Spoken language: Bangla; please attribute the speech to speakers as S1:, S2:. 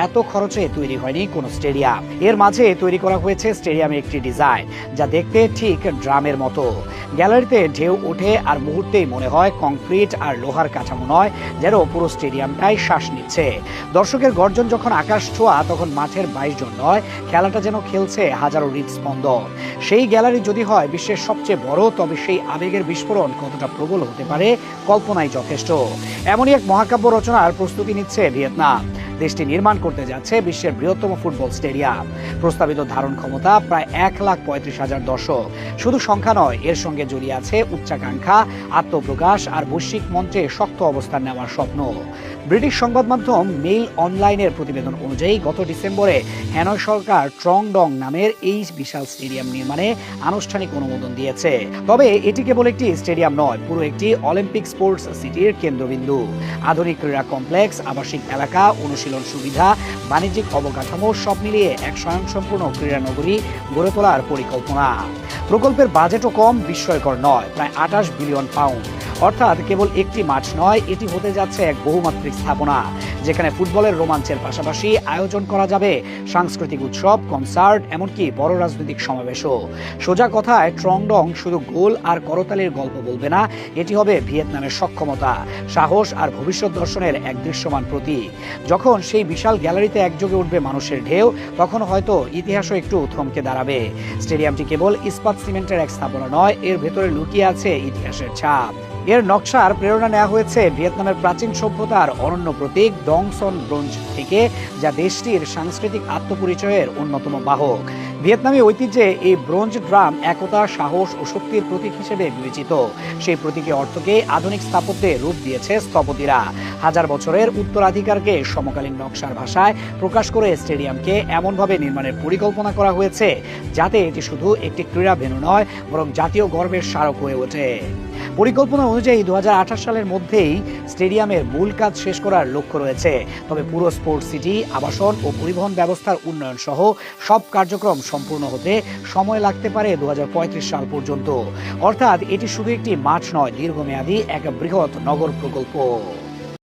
S1: এত খরচে তৈরি হয়নি কোনো স্টেডিয়াম। এর মাঝে তৈরি করা হয়েছে স্টেডিয়ামের একটি ডিজাইন যা দেখতে ঠিক ড্রামের মতো। গ্যালারিতে ঢেউ ওঠে আর মুহূর্তেই মনে হয় কংক্রিট আর লোহার কাঠামো নয়, যেন পুরো স্টেডিয়ামটাই শ্বাস নিচ্ছে। দর্শকের গর্জন যখন আকাশ ছোঁয়া, তখন মাঠের 22 জন নয়, খেলাটা যেন খেলছে হাজারো হৃদস্পন্দন। সেই গ্যালারি যদি হয় বিশ্বের সবচেয়ে বড়, তবে সেই আবেগের বিস্ফোরণ কতটা প্রবল হতে পারে কল্পনাই যথেষ্ট। এমনই এক মহাকাব্য রচনার প্রস্তুতি নিচ্ছে ভিয়েতনাম। দেশটি নির্মাণ করতে যাচ্ছে বিশ্বের বৃহত্তম ফুটবল স্টেডিয়াম। প্রস্তাবিত ধারণ ক্ষমতা প্রায় 1,35,000 দর্শক। শুধু সংখ্যা নয়, এর সঙ্গে জড়িয়ে আছে উচ্চাকাঙ্ক্ষা, আত্মপ্রকাশ আর বৈশ্বিক মঞ্চে শক্ত অবস্থান নেওয়ার স্বপ্ন। ব্রিটিশ সংবাদ মাধ্যম মেইল অনলাইনের প্রতিবেদন অনুযায়ী গত ডিসেম্বরে হ্যানয় সরকার ট্রং ডং নামের এই বিশাল স্টেডিয়াম নির্মাণে আনুষ্ঠানিক অনুমোদন দিয়েছে। তবে এটি কেবল একটি স্টেডিয়াম নয়, পুরো একটি অলিম্পিক স্পোর্টস সিটির কেন্দ্রবিন্দু। আধুনিক ক্রীড়া কমপ্লেক্স, আবাসিক এলাকা, অনুশীলন সুবিধা, বাণিজ্যিক অবকাঠামো সব মিলিয়ে এক স্বয়ংসম্পূর্ণ ক্রীড়া নগরী গড়ে তোলার পরিকল্পনা। প্রকল্পের বাজেটও কম, বিস্ময়কর নয়, প্রায় 28 বিলিয়ন পাউন্ড। অর্থাৎ কেবল একটি মাঠ নয়, এটি হতে যাচ্ছে এক বহুমাত্রিক স্থাপনা, যেখানে ফুটবলের রোমাঞ্চের পাশাপাশি আয়োজন করা যাবে সাংস্কৃতিক উৎসব, কনসার্ট, এমনকি বড় রাজনৈতিক সমাবেশও। সোজা কথায়, ট্রং ডং শুধু গোল আর করতালির গল্প বলবে না, এটি হবে ভিয়েতনামের সক্ষমতা, সাহস আর ভবিষ্যৎ দর্শনের এক দৃশ্যমান প্রতীক। যখন সেই বিশাল গ্যালারিতে একযোগে উঠবে মানুষের ঢেউ, তখন হয়তো ইতিহাসও একটু থমকে দাঁড়াবে। স্টেডিয়ামটি কেবল ইস্পাত সিমেন্টের এক স্থাপনা নয়, এর ভেতরে লুকিয়ে আছে ইতিহাসের ছাপ। এর নকশার প্রেরণা নেওয়া হয়েছে ভিয়েতনামের প্রাচীন সভ্যতার অনন্য প্রতীক ডং সন ব্রোঞ্জ থেকে, যা দেশটির সাংস্কৃতিক আত্মপরিচয়ের অন্যতম বাহক। ভিয়েতনামি ঐতিহ্যে এই ব্রোঞ্জ ড্রাম একতা, সাহস ও শক্তির প্রতীক হিসেবে বিবেচিত। সেই প্রতীকী অর্থকে আধুনিক স্থাপত্যে রূপ দিয়েছে স্থপতিরা। হাজার বছরের উত্তরাধিকারকে সমকালীন নকশার ভাষায় প্রকাশ করে স্টেডিয়ামকে এমনভাবে নির্মাণের পরিকল্পনা করা হয়েছে, যাতে এটি শুধু একটি ক্রীড়া ভেন্যু নয়, বরং জাতীয় গর্বের স্মারক হয়ে ওঠে। পরিকল্পনা অনুযায়ী 2028 সালের মধ্যেই স্টেডিয়ামের মূল কাজ শেষ করার লক্ষ্য রয়েছে। তবে পুরো স্পোর্টস সিটি, আবাসন ও পরিবহন ব্যবস্থার উন্নয়ন সহ সব কার্যক্রম সম্পূর্ণ হতে সময় লাগতে পারে 2035 সাল পর্যন্ত। অর্থাৎ এটি শুধু একটি মাঠ নয়, দীর্ঘমেয়াদী এক বৃহৎ নগর প্রকল্প।